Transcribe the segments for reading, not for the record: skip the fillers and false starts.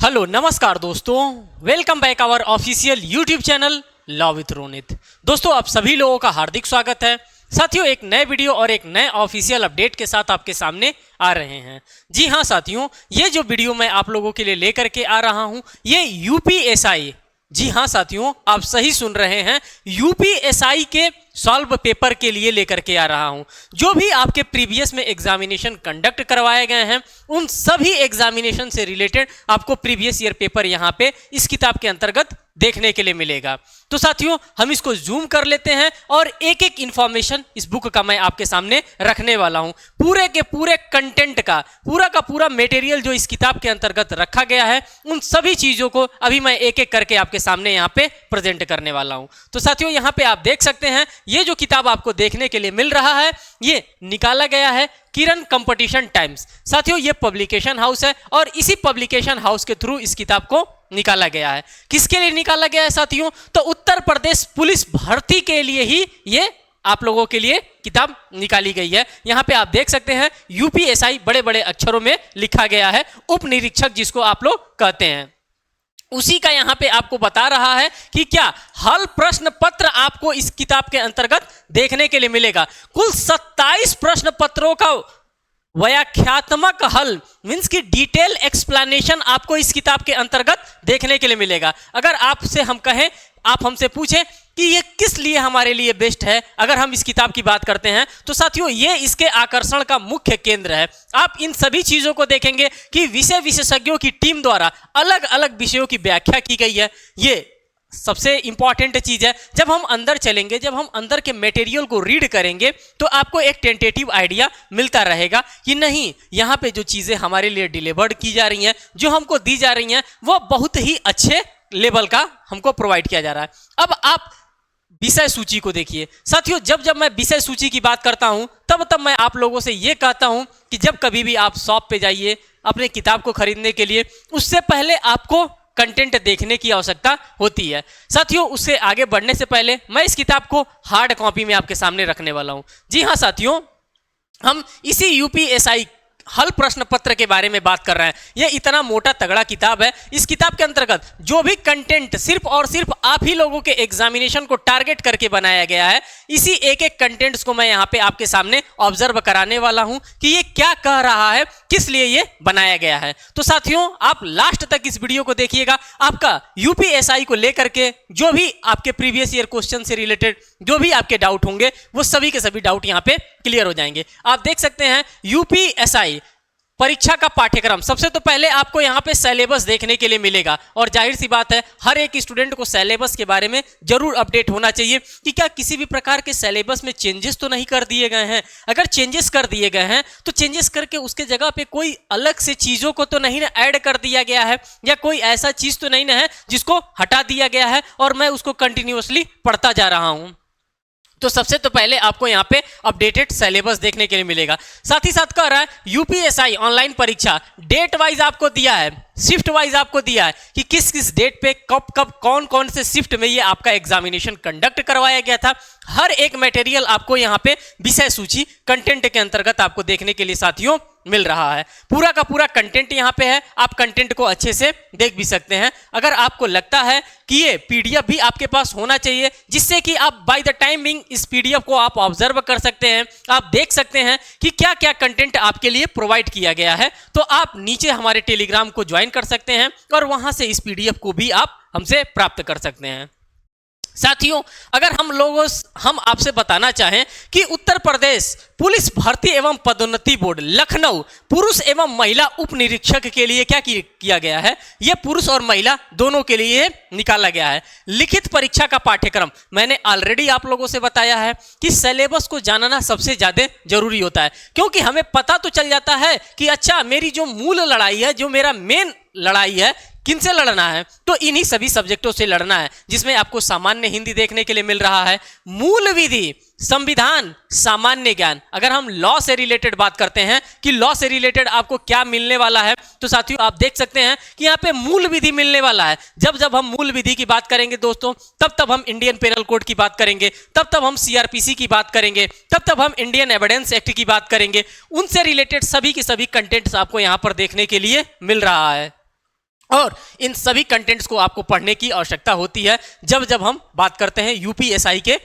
Hello नमस्कार दोस्तों, welcome back our official YouTube channel law with Ronit. दोस्तों आप सभी लोगों का हार्दिक स्वागत है। साथियों एक नए वीडियो और एक नए ऑफिशियल अपडेट के साथ आपके सामने आ रहे हैं। जी हाँ साथियों, ये जो वीडियो मैं आप लोगों के लिए लेकर के आ रहा हूँ ये यूपीएसआई, जी हाँ साथियों आप सही सुन रहे हैं, यूपीएसआई के सॉल्व पेपर के लिए लेकर के आ रहा हूं। जो भी आपके प्रीवियस में एग्जामिनेशन कंडक्ट करवाए गए हैं उन सभी एग्जामिनेशन से रिलेटेड आपको प्रीवियस ईयर पेपर यहां पे इस किताब के अंतर्गत देखने के लिए मिलेगा। तो साथियों हम इसको जूम कर लेते हैं और एक एक इंफॉर्मेशन इस बुक का मैं आपके सामने रखने वाला हूं। पूरे के पूरे कंटेंट का पूरा मटेरियल जो इस किताब के अंतर्गत रखा गया है उन सभी चीजों को अभी मैं एक एक करके आपके सामने यहाँ पे प्रेजेंट करने वाला हूं। तो साथियों यहाँ पे आप देख सकते हैं ये जो किताब आपको देखने के लिए मिल रहा है ये निकाला गया है किरण कंपटीशन टाइम्स। साथियों ये पब्लिकेशन हाउस है और इसी पब्लिकेशन हाउस के थ्रू इस किताब को निकाला गया है। किसके लिए निकाला गया है साथियों? तो उत्तर प्रदेश पुलिस भर्ती के लिए ही ये आप लोगों के लिए किताब निकाली गई है। यहाँ पे आप देख सकते हैं यूपीएसआई बड़े बड़े अक्षरों में लिखा गया है, उप निरीक्षक जिसको आप लोग कहते हैं उसी का यहाँ पे आपको बता रहा है कि क्या हल प्रश्न पत्र आपको इस किताब के अंतर्गत देखने के लिए मिलेगा। कुल 27 प्रश्न पत्रों का व्याख्यात्मक हल मीन्स की डिटेल एक्सप्लेनेशन आपको इस किताब के अंतर्गत देखने के लिए मिलेगा। अगर आपसे हम कहें, आप हमसे पूछें कि ये किस लिए हमारे लिए बेस्ट है, अगर हम इस किताब की बात करते हैं तो साथियों ये इसके आकर्षण का मुख्य केंद्र है। आप इन सभी चीजों को देखेंगे कि विषय विशेषज्ञों की टीम द्वारा अलग अलग विषयों की व्याख्या की गई है। ये सबसे इंपॉर्टेंट चीज है। जब हम अंदर चलेंगे, जब हम अंदर के मटेरियल को रीड करेंगे तो आपको एक टेंटेटिव आइडिया मिलता रहेगा कि नहीं यहाँ पे जो चीजें हमारे लिए डिलीवर्ड की जा रही हैं, जो हमको दी जा रही हैं वो बहुत ही अच्छे लेवल का हमको प्रोवाइड किया जा रहा है। अब आप विषय सूची को देखिए साथियों, जब मैं विषय सूची की बात करता हूं तब मैं आप लोगों से यह कहता हूं कि जब कभी भी आप शॉप पे जाइए अपने किताब को खरीदने के लिए, उससे पहले आपको कंटेंट देखने की आवश्यकता होती है। साथियों उससे आगे बढ़ने से पहले मैं इस किताब को हार्ड कॉपी में आपके सामने रखने वाला हूं। जी हाँ साथियों, हम इसी यूपीएसआई हल प्रश्न पत्र के बारे में बात कर रहे हैं। यह इतना मोटा तगड़ा किताब है। इस किताब के अंतर्गत जो भी कंटेंट सिर्फ और सिर्फ आप ही लोगों के एग्जामिनेशन को टारगेट करके बनाया गया है, इसी एक एक कंटेंट्स को मैं यहाँ पे आपके सामने ऑब्जर्व कराने वाला हूं कि ये क्या कह रहा है, किस लिए ये बनाया गया है। तो साथियों आप लास्ट तक इस वीडियो को देखिएगा। आपका यूपीएसआई को लेकर के जो भी आपके प्रीवियस ईयर क्वेश्चन से रिलेटेड जो भी आपके डाउट होंगे वो सभी के सभी डाउट यहाँ पे क्लियर हो जाएंगे। आप देख सकते हैं यूपीएसआई परीक्षा का पाठ्यक्रम। सबसे तो पहले आपको यहाँ पे सिलेबस देखने के लिए मिलेगा और जाहिर सी बात है हर एक स्टूडेंट को सिलेबस के बारे में जरूर अपडेट होना चाहिए कि क्या किसी भी प्रकार के सिलेबस में चेंजेस तो नहीं कर दिए गए हैं। अगर चेंजेस कर दिए गए हैं तो चेंजेस करके उसके जगह पे कोई अलग से चीजों को तो नहीं ना ऐड कर दिया गया है, या कोई ऐसा चीज तो नहीं ना है जिसको हटा दिया गया है और मैं उसको कंटिन्यूअसली पढ़ता जा रहा हूं। तो सबसे तो पहले आपको यहाँ पे अपडेटेड सिलेबस देखने के लिए मिलेगा। साथ ही साथ कह रहा है यूपीएसआई ऑनलाइन परीक्षा डेट वाइज आपको दिया है, शिफ्ट वाइज आपको दिया है कि किस किस डेट पे कब कब कौन कौन से शिफ्ट में ये आपका एग्जामिनेशन कंडक्ट करवाया गया था। हर एक मटेरियल आपको यहाँ पे विषय सूची कंटेंट के अंतर्गत आपको देखने के लिए साथियों मिल रहा है। पूरा का पूरा कंटेंट यहाँ पे है, आप कंटेंट को अच्छे से देख भी सकते हैं। अगर आपको लगता है कि ये पीडीएफ भी आपके पास होना चाहिए जिससे कि आप बाय द टाइमिंग इस पीडीएफ को आप ऑब्जर्व कर सकते हैं, आप देख सकते हैं कि क्या क्या कंटेंट आपके लिए प्रोवाइड किया गया है, तो आप नीचे हमारे टेलीग्राम को ज्वाइन कर सकते हैं और वहां से इस पीडीएफ को भी आप हमसे प्राप्त कर सकते हैं। साथियों अगर हम आपसे बताना चाहें कि उत्तर प्रदेश पुलिस भर्ती एवं पदोन्नति बोर्ड लखनऊ पुरुष एवं महिला उप निरीक्षक के लिए क्या किया गया है, यह पुरुष और महिला दोनों के लिए निकाला गया है। लिखित परीक्षा का पाठ्यक्रम मैंने ऑलरेडी आप लोगों से बताया है कि सिलेबस को जानना सबसे ज्यादा जरूरी होता है, क्योंकि हमें पता तो चल जाता है कि अच्छा मेरी जो मूल लड़ाई है, जो मेरा मेन लड़ाई है, किनसे लड़ना है, तो इन्हीं सभी सब्जेक्टों से लड़ना है, जिसमें आपको सामान्य हिंदी देखने के लिए मिल रहा है, मूल विधि, संविधान, सामान्य ज्ञान। अगर हम लॉ से रिलेटेड बात करते हैं कि लॉ से रिलेटेड आपको क्या मिलने वाला है, तो साथियों आप देख सकते हैं कि यहाँ पे मूल विधि मिलने वाला है। जब हम मूल विधि की बात करेंगे दोस्तों, तब हम इंडियन पेनल कोड की बात करेंगे, तब हम सीआरपीसी की बात करेंगे, तब हम इंडियन एविडेंस एक्ट की बात करेंगे। उनसे रिलेटेड सभी के सभी कंटेंट्स आपको यहाँ पर देखने के लिए मिल रहा है। और इन सभी कंटेंट्स को आपको पढ़ने की आवश्यकता होती है जब जब हम बात करते हैं यूपीएसआई के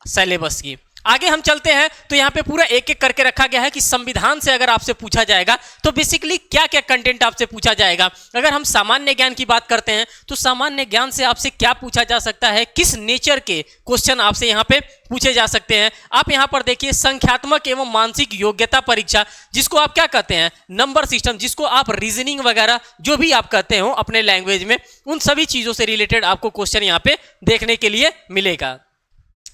सिलेबस की। आगे हम चलते हैं तो यहाँ पे पूरा एक एक करके रखा गया है कि संविधान से अगर आपसे पूछा जाएगा तो बेसिकली क्या क्या कंटेंट आपसे पूछा जाएगा। अगर हम सामान्य ज्ञान की बात करते हैं तो सामान्य ज्ञान से आपसे क्या पूछा जा सकता है, किस नेचर के क्वेश्चन आपसे यहाँ पे पूछे जा सकते हैं। आप यहाँ पर देखिए संख्यात्मक एवं मानसिक योग्यता परीक्षा, जिसको आप क्या कहते हैं नंबर सिस्टम, जिसको आप रीजनिंग वगैरह जो भी आप कहते हो अपने लैंग्वेज में, उन सभी चीजों से रिलेटेड आपको क्वेश्चन यहाँ पे देखने के लिए मिलेगा।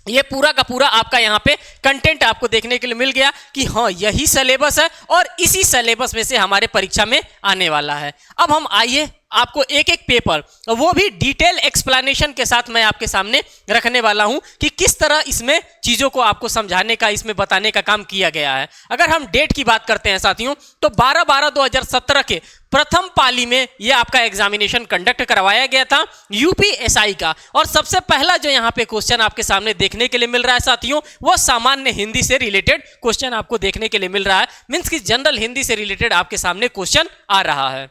ये पूरा का पूरा आपका यहाँ पे कंटेंट आपको देखने के लिए मिल गया कि हाँ यही सिलेबस है और इसी सिलेबस में से हमारे परीक्षा में आने वाला है। अब हम आइए आपको एक एक पेपर, वो भी डिटेल एक्सप्लेनेशन के साथ मैं आपके सामने रखने वाला हूं कि किस तरह इसमें चीजों को आपको समझाने का, इसमें बताने का काम किया गया है। अगर हम डेट की बात करते हैं साथियों तो 12/12/2017 के प्रथम पाली में ये आपका एग्जामिनेशन कंडक्ट करवाया गया था यूपीएसआई का। और सबसे पहला जो यहाँ पे क्वेश्चन आपके सामने देखने के लिए मिल रहा है साथियों, वो सामान्य हिंदी से रिलेटेड क्वेश्चन आपको देखने के लिए मिल रहा है। मीन्स की जनरल हिंदी से रिलेटेड आपके सामने क्वेश्चन आ रहा है।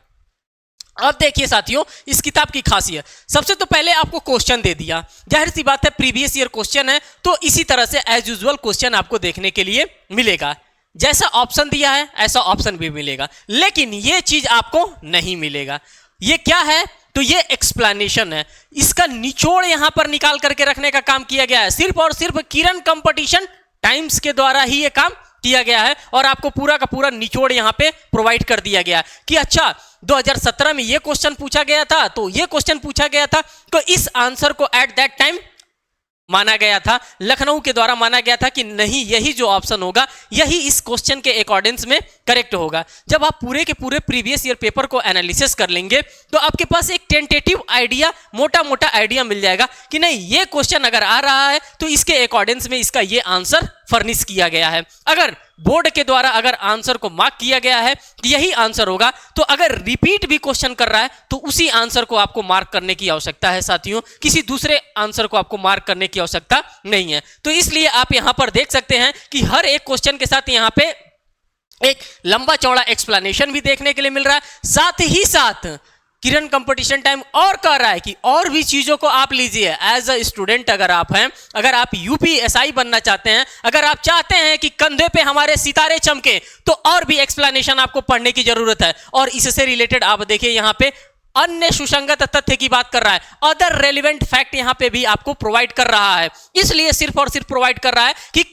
अब देखिए साथियों इस किताब की खासियत, सबसे तो पहले आपको क्वेश्चन दे दिया, जाहिर सी बात है प्रीवियस ईयर क्वेश्चन है तो इसी तरह से एज यूजुअल क्वेश्चन आपको देखने के लिए मिलेगा। जैसा ऑप्शन दिया है ऐसा ऑप्शन भी मिलेगा, लेकिन ये चीज आपको नहीं मिलेगा। ये क्या है तो ये एक्सप्लेनेशन है, इसका निचोड़ यहां पर निकाल करके रखने का काम किया गया है। सिर्फ और सिर्फ किरण कंपटीशन टाइम्स के द्वारा ही ये काम किया गया है और आपको पूरा का पूरा निचोड़ यहां पे प्रोवाइड कर दिया गया कि अच्छा 2017 में ये क्वेश्चन पूछा गया था तो ये क्वेश्चन पूछा गया था तो इस आंसर को एट दैट टाइम माना गया था, लखनऊ के द्वारा माना गया था कि नहीं यही जो ऑप्शन होगा यही इस क्वेश्चन के अकॉर्डिंग्स में करेक्ट होगा। जब आप पूरे के पूरे प्रीवियस ईयर पेपर को एनालिसिस कर लेंगे तो आपके पास एक टेंटेटिव आइडिया, मोटा मोटा आइडिया मिल जाएगा कि नहीं ये क्वेश्चन अगर आ रहा है तो इसके अकॉर्डिंग्स में इसका ये आंसर फर्निश किया गया है। अगर बोर्ड के द्वारा अगर आंसर को मार्क किया गया है कि यही आंसर होगा तो अगर रिपीट भी क्वेश्चन कर रहा है तो उसी आंसर को आपको मार्क करने की आवश्यकता है साथियों, किसी दूसरे आंसर को आपको मार्क करने की आवश्यकता नहीं है। तो इसलिए आप यहां पर देख सकते हैं कि हर एक क्वेश्चन के साथ यहां पे एक लंबा चौड़ा एक्सप्लेनेशन भी देखने के लिए मिल रहा है। साथ ही साथ किरण कंपटीशन टाइम और कह रहा है कि और भी चीजों को आप लीजिए एज अ स्टूडेंट। अगर आप हैं, अगर आप यूपीएसआई बनना चाहते हैं, अगर आप चाहते हैं कि कंधे पे हमारे सितारे चमके तो और भी एक्सप्लेनेशन आपको पढ़ने की जरूरत है। और इससे रिलेटेड आप देखिए यहां पे अन्य सुसंगत तथ्य की बात कर रहा है, अदर रेलिवेंट फैक्ट यहां पे भी आपको प्रोवाइड कर रहा है। इसलिए सिर्फ और सिर्फ प्रोवाइड कर रहा है कि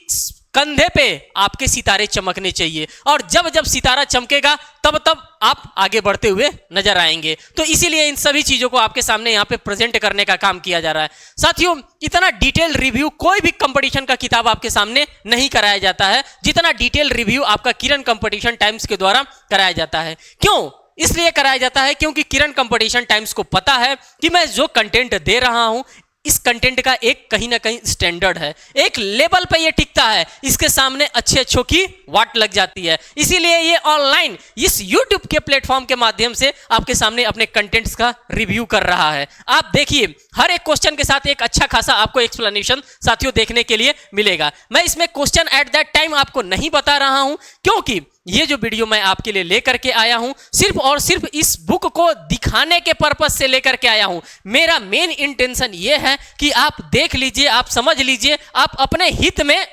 कंधे पे आपके सितारे चमकने चाहिए और जब जब सितारा चमकेगा तब तब आप आगे बढ़ते हुए नजर आएंगे। तो इसीलिए इन सभी चीजों को आपके सामने यहाँ पे प्रेजेंट करने का काम किया जा रहा है। साथियों इतना डिटेल रिव्यू कोई भी कंपटीशन का किताब आपके सामने नहीं कराया जाता है जितना डिटेल रिव्यू आपका किरण कंपटीशन टाइम्स के द्वारा कराया जाता है। क्यों इसलिए कराया जाता है क्योंकि किरण कंपटीशन टाइम्स को पता है कि मैं जो कंटेंट दे रहा हूं इस कंटेंट का एक कहीं ना कहीं स्टैंडर्ड है, एक लेवल पे ये टिकता है, इसके सामने अच्छे अच्छों की वाट लग जाती है। इसीलिए ये ऑनलाइन इस YouTube के प्लेटफॉर्म के माध्यम से आपके सामने अपने कंटेंट्स का रिव्यू कर रहा है। आप देखिए हर एक क्वेश्चन के साथ एक अच्छा खासा आपको एक्सप्लेनेशन साथियों देखने के लिए मिलेगा। मैं इसमें क्वेश्चन एट दैट टाइम आपको नहीं बता रहा हूं क्योंकि ये जो वीडियो मैं आपके लिए लेकर के आया हूं सिर्फ और सिर्फ इस बुक को दिखाने के पर्पस से लेकर के आया हूं। मेरा मेन इंटेंशन ये है कि आप देख लीजिए, आप समझ लीजिए, आप अपने हित में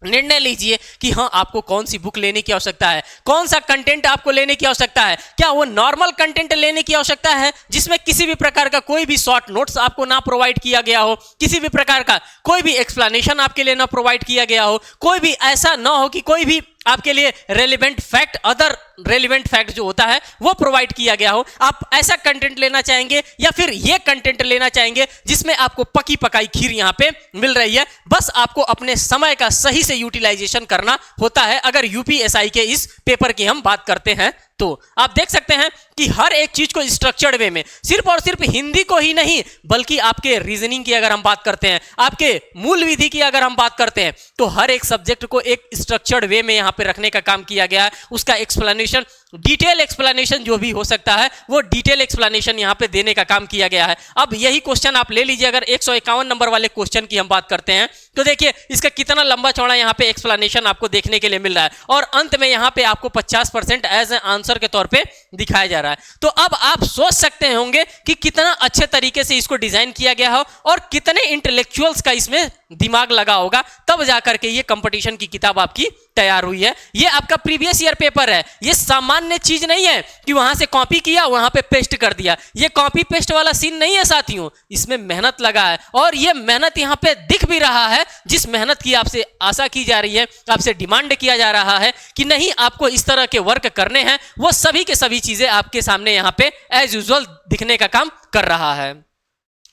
निर्णय लीजिए कि हाँ आपको कौन सी बुक लेने की आवश्यकता है, कौन सा कंटेंट आपको लेने की आवश्यकता है। क्या वो नॉर्मल कंटेंट लेने की आवश्यकता है जिसमें किसी भी प्रकार का कोई भी शॉर्ट नोट्स आपको ना प्रोवाइड किया गया हो, किसी भी प्रकार का कोई भी एक्सप्लेनेशन आपके लिए ना प्रोवाइड किया गया हो, कोई भी ऐसा ना हो कि कोई भी आपके लिए relevant fact, other relevant fact जो होता है वो प्रोवाइड किया गया हो। आप ऐसा कंटेंट लेना चाहेंगे या फिर ये कंटेंट लेना चाहेंगे जिसमें आपको पकी पकाई खीर यहाँ पे मिल रही है। बस आपको अपने समय का सही से यूटिलाइजेशन करना होता है अगर यूपीएसआई के इस पेपर की हम बात करते हैं तो। आप देख सकते हैं कि हर एक चीज को स्ट्रक्चर्ड वे में, सिर्फ और सिर्फ हिंदी को ही नहीं बल्कि आपके रीजनिंग की अगर हम बात करते हैं, आपके मूल विधि की अगर हम बात करते हैं तो हर एक सब्जेक्ट को एक स्ट्रक्चर्ड वे में यहाँ पे रखने का काम किया गया है। उसका एक्सप्लेनेशन डिटेल एक्सप्लेनेशन जो भी हो सकता है वो डिटेल एक्सप्लेनेशन यहाँ पे देने का काम किया गया है। अब यही क्वेश्चन आप ले लीजिए, अगर 151 नंबर वाले क्वेश्चन की हम बात करते हैं तो देखिए इसका कितना लंबा चौड़ा यहाँ पे एक्सप्लेनेशन आपको देखने के लिए मिल रहा है और अंत में यहाँ पे आपको 50% एज ए आंसर के तौर पे दिखाया जा रहा है। तो अब आप सोच सकते होंगे कि कितना अच्छे तरीके से इसको डिजाइन किया गया हो और कितने इंटेलेक्चुअल्स का इसमें दिमाग लगा होगा, तब जाकर के ये कंपटीशन की किताब आपकी तैयार हुई है। ये आपका प्रीवियस ईयर पेपर है, ये सामान्य चीज नहीं है कि वहां से कॉपी किया वहां पे पेस्ट कर दिया। ये कॉपी पेस्ट वाला सीन नहीं है साथियों, इसमें मेहनत लगा है और ये मेहनत यहाँ पे दिख भी रहा है। जिस मेहनत की आपसे आशा की जा रही है, आपसे डिमांड किया जा रहा है कि नहीं आपको इस तरह के वर्क करने हैं, वो सभी के सभी चीजें आपके सामने यहाँ पे एज यूजुअल दिखने का काम कर रहा है।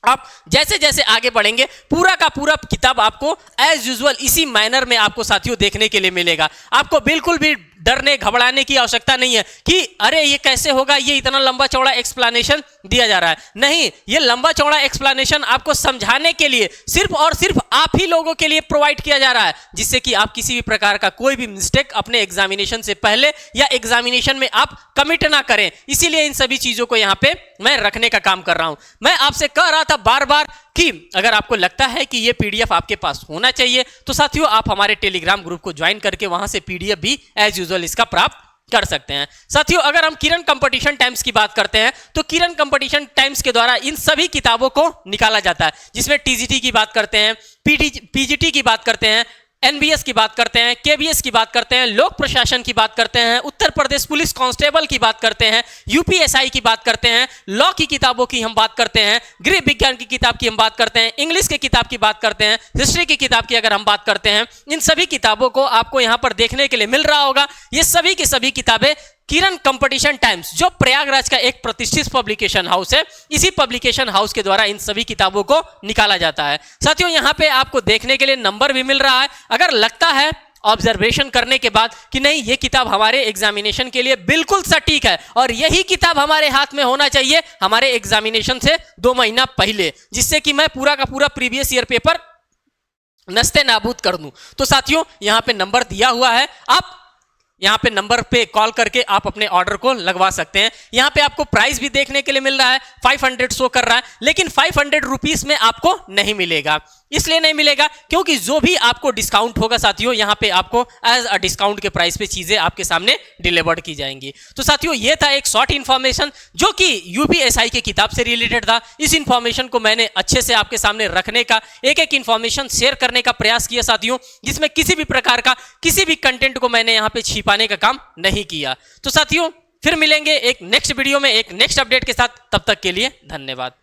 आप जैसे जैसे आगे बढ़ेंगे पूरा का पूरा किताब आपको एज यूजुअल इसी मैनर में आपको साथियों देखने के लिए मिलेगा। आपको बिल्कुल भी डरने घबराने की आवश्यकता नहीं है कि अरे ये कैसे होगा, ये इतना लंबा चौड़ा एक्सप्लेनेशन दिया जा रहा है। नहीं, ये लंबा चौड़ा एक्सप्लेनेशन आपको समझाने के लिए सिर्फ और सिर्फ आप ही लोगों के लिए प्रोवाइड किया जा रहा है, जिससे कि आप किसी भी प्रकार का कोई भी मिस्टेक अपने एग्जामिनेशन से पहले या एग्जामिनेशन में आप कमिट ना करें। इसीलिए इन सभी चीजों को यहाँ पे मैं रखने का काम कर रहा हूं। मैं आपसे कह रहा था बार बार कि अगर आपको लगता है कि ये पीडीएफ आपके पास होना चाहिए तो साथियों आप हमारे टेलीग्राम ग्रुप को ज्वाइन करके वहां से पीडीएफ भी एज यूजुअल इसका प्राप्त कर सकते हैं। साथियों अगर हम किरण कंपटीशन टाइम्स की बात करते हैं तो किरण कंपटीशन टाइम्स के द्वारा इन सभी किताबों को निकाला जाता है, जिसमें टीजीटी की बात करते हैं, पीजीटी की बात करते हैं, एनबीएस की बात करते हैं, केबीएस की बात करते हैं, लोक प्रशासन की बात करते हैं, उत्तर प्रदेश पुलिस कांस्टेबल की बात करते हैं, यूपीएसआई की बात करते हैं, लॉ की किताबों की हम बात करते हैं, गृह विज्ञान की किताब की हम बात करते हैं, इंग्लिश की किताब की बात करते हैं, हिस्ट्री की किताब की अगर हम बात करते हैं, इन सभी किताबों को आपको यहां पर देखने के लिए मिल रहा होगा। ये सभी की सभी किताबें किरण कंपटीशन टाइम्स जो प्रयागराज का एक प्रतिष्ठित पब्लिकेशन हाउस है, इसी पब्लिकेशन हाउस के द्वारा इन सभी किताबों को निकाला जाता है। साथियों यहाँ पे आपको देखने के लिए नंबर भी मिल रहा है। अगर लगता है ऑब्जर्वेशन करने के बाद कि नहीं ये किताब हमारे एग्जामिनेशन के लिए बिल्कुल सटीक है और यही किताब हमारे हाथ में होना चाहिए हमारे एग्जामिनेशन से 2 महीना पहले, जिससे कि मैं पूरा का पूरा प्रीवियस ईयर पेपर नस्ते नाबूद कर दूं, तो साथियों यहाँ पे नंबर दिया हुआ है, आप यहाँ पे नंबर पे कॉल करके आप अपने ऑर्डर को लगवा सकते हैं। यहाँ पे आपको प्राइस भी देखने के लिए मिल रहा है, 500 शो कर रहा है, लेकिन 500 रुपीस में आपको नहीं मिलेगा। इसलिए नहीं मिलेगा क्योंकि जो भी आपको डिस्काउंट होगा साथियों यहाँ पे आपको एज अ डिस्काउंट के प्राइस पे चीजें आपके सामने डिलीवर्ड की जाएंगी। तो साथियों ये था एक शॉर्ट इन्फॉर्मेशन जो कि यूपीएसआई की किताब से रिलेटेड था। इस इन्फॉर्मेशन को मैंने अच्छे से आपके सामने रखने का, एक एक इन्फॉर्मेशन शेयर करने का प्रयास किया साथियों, जिसमें किसी भी प्रकार का किसी भी कंटेंट को मैंने यहाँ पे छिपाने का काम नहीं किया। तो साथियों फिर मिलेंगे एक नेक्स्ट वीडियो में एक नेक्स्ट अपडेट के साथ, तब तक के लिए धन्यवाद।